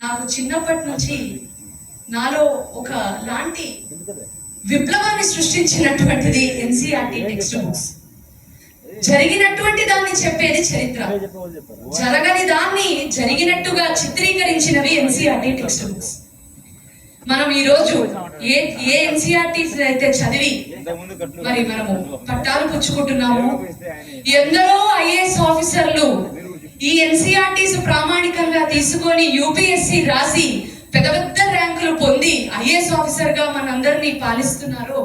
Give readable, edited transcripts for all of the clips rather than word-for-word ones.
నాకు చిన్నప్పటి నుంచి నాలో ఒక లాంటి విప్లవాన్ని సృష్టించినటువంటిది ఎన్సీఆర్టీ టెక్స్ట్ బుక్స్. జరిగినటువంటి దాన్ని చెప్పేది చరిత్ర, జరగని దాన్ని జరిగినట్టుగా చిత్రీకరించినవి ఎన్సీఆర్టీ టెక్స్ట్ బుక్స్. మనం ఈ రోజు ఏ ఎన్సీఆర్టీస్ అయితే చదివి మరి మనము పట్టాలు పుచ్చుకుంటున్నాము. ఎందరో ఐఏఎస్ ఆఫీసర్లు ఈ ఎన్సీఆర్టీస్ ప్రామాణికంగా తీసుకొని యూపీఎస్సీ రాసి పెద్ద పెద్ద ర్యాంకులు పొంది ఐఏఎస్ ఆఫీసర్ గా మనందరినీ పాలిస్తున్నారో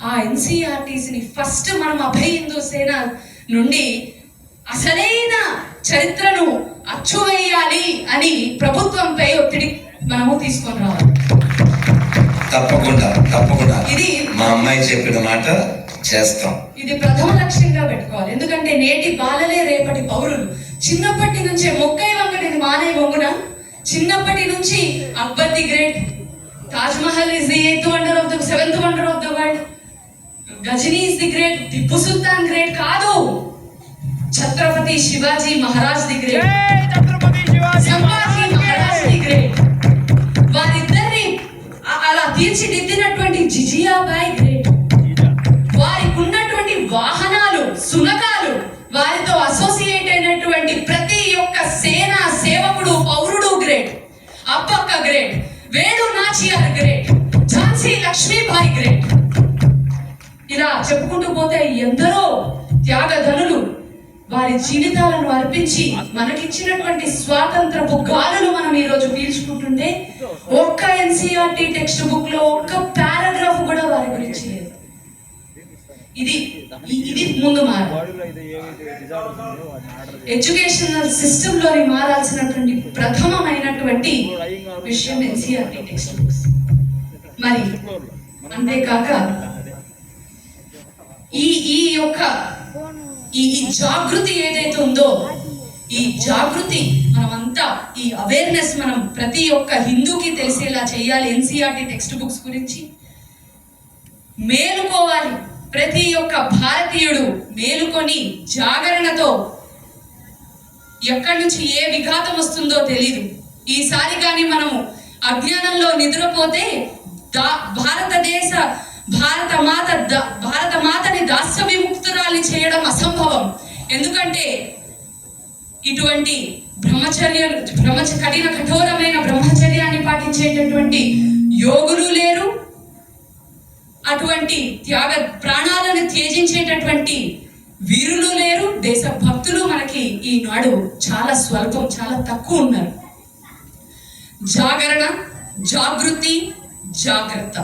ఆ ఎన్సీఆర్టీస్ ని ఫస్ట్ మనం అభయ హిందూ సేన నుండి అసలైన చరిత్రను అచ్చువేయాలి అని ప్రభుత్వంపై ఒత్తిడి మనము తీసుకొని రావాలి. తప్పకుండా ఇది మా అమ్మాయి చెప్పిన మాట చేస్తాం. ఇది ప్రథమ లక్ష్యంగా పెట్టుకోవాలి. ఎందుకంటే నేటి బాలలే రేపటి పౌరులు. చిన్నప్పటి నుంచే మొక్కై వంగనిది మానై వంగున. చిన్నప్పటి నుంచి Akbar the great, Taj Mahal is the 8th wonder of the 7th wonder of the world, Ghazni is the great, Tipu Sultan great కాదు, Chhatrapati Shivaji Maharaj the great, Sambhaji Maharaj the great. వారిద్దరిని అలా తీర్చిదిద్దినటువంటి జిజియాబాయి గ్రేట్. వారికి ఉన్నటువంటి వాహనాలు, సునకాలు, వారితో అసోసియేట్ అయినటువంటి ప్రతి ఒక్క సేనా సేవకుడు, పౌరుడు great. Abbakka great, Velu Nachiyar great, Jhansi Lakshmibai great. ఇలా చెప్పుకుంటూ పోతే ఎందరో త్యాగధనులు వారి జీవితాలను అర్పించి మనకిచ్చినటువంటి స్వాతంత్రపు గాలులు మనం ఈ రోజు పీల్చుకుంటుంటే ఒక్క ఎన్సీఆర్టీ టెక్స్ట్ బుక్ లో ఒక్క పారాగ్రాఫ్ కూడా వారి గురించి లేదు. ఇది ముందు మారాలి. ఎడ్యుకేషనల్ సిస్టమ్ లోని మారాల్సినటువంటి ప్రథమమైనటువంటి విషయం ఎన్సీఆర్టీ టెక్స్ట్ బుక్స్. మరి అంతేకాక ఈ యొక్క ఈ జాగృతి ఏదైతే ఉందో, ఈ జాగృతి మనమంతా, ఈ అవేర్నెస్ మనం ప్రతి ఒక్క హిందూకి తెలిసేలా చేయాలి. ఎన్సీఆర్టీ టెక్స్ట్ బుక్స్ గురించి మేలుకోవాలి. ప్రతి ఒక్క భారతీయుడు మేలుకొని జాగరణతో ఎక్కడి నుంచి ఏ విఘాతం వస్తుందో తెలీదు. ఈసారి కానీ మనము అజ్ఞానంలో నిద్రపోతే భారత మాతని దాస్య విముక్తురాలి చేయడం అసంభవం. ఎందుకంటే ఇటువంటి కఠోరమైన బ్రహ్మచర్యాన్ని పాటించేటటువంటి యోగులు లేరు, అటువంటి ప్రాణాలను త్యజించేటటువంటి వీరులు లేరు, దేశభక్తులు మనకి ఈనాడు చాలా స్వల్పం, చాలా తక్కువ ఉన్నారు. జాగరణ, జాగృతి, జాగ్రత్త,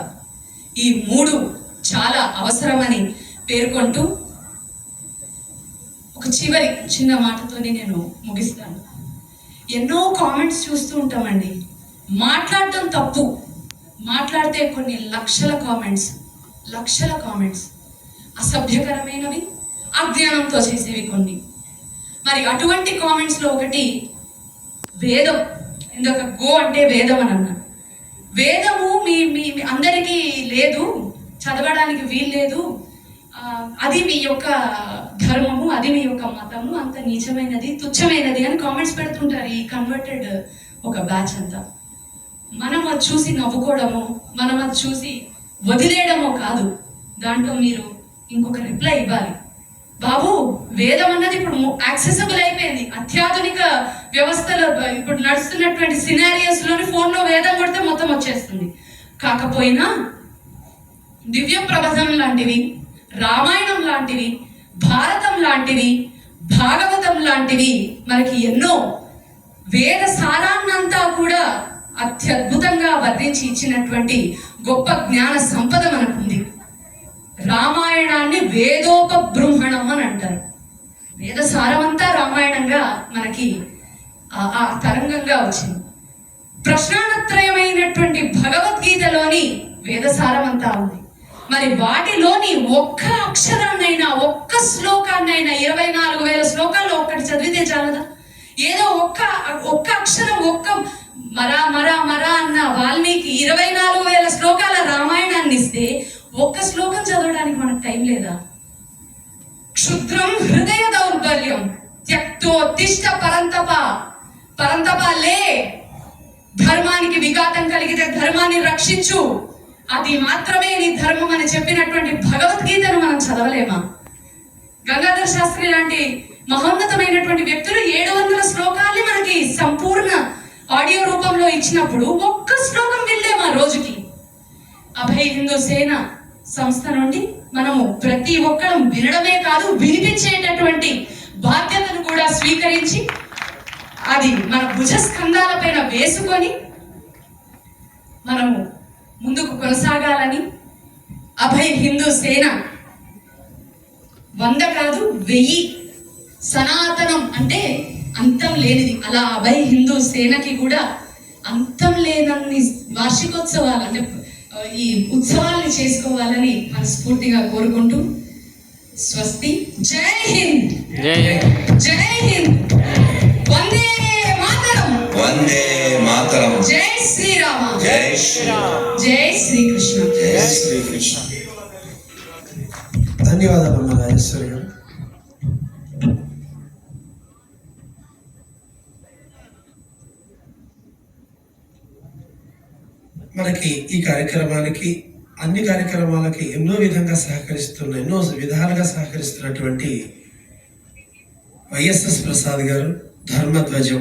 ఈ మూడు చాలా అవసరమని పేర్కొంటూ ఒక చివరి చిన్న మాటతోనే నేను ముగిస్తాను. ఎన్నో కామెంట్స్ చూస్తూ ఉంటామండి. మాట్లాడటం తప్పు, మాట్లాడితే కొన్ని లక్షల కామెంట్స్ అసభ్యకరమైనవి, అజ్ఞానంతో చేసేవి కొన్ని. మరి అటువంటి కామెంట్స్ లో ఒకటి వేదం. ఇంకొక గో అంటే వేదం అని అన్నాను. వేదము మీ అందరికీ లేదు, చదవడానికి వీల్లేదు, అది మీ యొక్క ధర్మము, అది మీ యొక్క మతము, అంత నీచమైనది, తుచ్చమైనది అని కామెంట్స్ పెడుతుంటారు ఈ కన్వర్టెడ్ ఒక బ్యాచ్ అంతా. మనం అది చూసి నవ్వుకోవడము, మనం అది చూసి వదిలేయడమో కాదు, దాంట్లో మీరు ఇంకొక రిప్లై ఇవ్వాలి. బాబు, వేదం అన్నది ఇప్పుడు యాక్సెసిబుల్ అయిపోయింది. అత్యాధునిక వ్యవస్థలో ఇప్పుడు నడుస్తున్నటువంటి సినారియోస్ లోని ఫోన్లో వేదం కొడితే మొత్తం వచ్చేస్తుంది. కాకపోయినా దివ్య ప్రబంధం లాంటివి, రామాయణం లాంటివి, భారతం లాంటివి, భాగవతం లాంటివి మనకి ఎన్నో వేద సారాన్నంతా కూడా అత్యద్భుతంగా వర్ణించి ఇచ్చినటువంటి గొప్ప జ్ఞాన సంపద మనకుంది. రామాయణాన్ని వేదోపబృంహణం అని అంటారు. వేద సారమంతా రామాయణంగా మనకి ఆ తరంగంగా వచ్చింది. ప్రశ్నానత్రయమైనటువంటి భగవద్గీతలోని వేద సారమంతా ఉంది. మరి వాటిలోని ఒక్క అక్షరాన్నైనా, ఒక్క శ్లోకాన్నైనా, 24,000 శ్లోకాల్లో ఒక్కటి చదివితే చాలదా? ఏదో ఒక్క అక్షరం, ఒక్క మరా అన్న వాల్మీకి 24,000 శ్లోకాల రామాయణాన్ని ఇస్తే ఒక్క శ్లోకం చదవడానికి మనకు టైం లేదా? క్షుద్రం హృదయ దౌర్బల్యం త్యక్తోత్తిష్ట పరంతప, పరంతప లే, ధర్మానికి విఘాతం కలిగితే ధర్మాన్ని రక్షించు, అది మాత్రమే నీ ధర్మం అని చెప్పినటువంటి భగవద్గీతను మనం చదవలేమా? గంగాధర్ శాస్త్రి లాంటి మహోన్నతమైనటువంటి వ్యక్తులు 700 శ్లోకాల్ని మనకి సంపూర్ణ ఆడియో రూపంలో ఇచ్చినప్పుడు ఒక్క శ్లోకం వినలేమా రోజుకి? అభయ హిందూ సేన సంస్థ నుండి మనము ప్రతి ఒక్కరం వినడమే కాదు, వినిపించేటటువంటి బాధ్యతను కూడా స్వీకరించి అది మన భుజస్కంధాలపైన వేసుకొని మనము ముందుకు కొనసాగాలని అభయ హిందూ సేన 100 కాదు 1000 సనాతనం అంటే అంతం లేనిది. అలా అభయ హిందూ సేనకి కూడా అంతం లేనన్ని వార్షికోత్సవాలు అంటే ఈ ఉత్సవాల్ని చేసుకోవాలని మనస్ఫూర్తిగా కోరుకుంటూ స్వస్తి. జై హింద్, జై హింద్, వందే మాతరం, వందే మాతరం, జై శ్రీరామ, జై శ్రీరామ, జై శ్రీకృష్ణ, జై శ్రీకృష్ణ. ధన్యవాదాలు రాజేశ్వరి గారు. మనకి ఈ కార్యక్రమానికి అన్ని కార్యక్రమాలకి ఎన్నో విధాలుగా సహకరిస్తున్నటువంటి వైఎస్ఎస్ ప్రసాద్ గారు ధర్మధ్వజం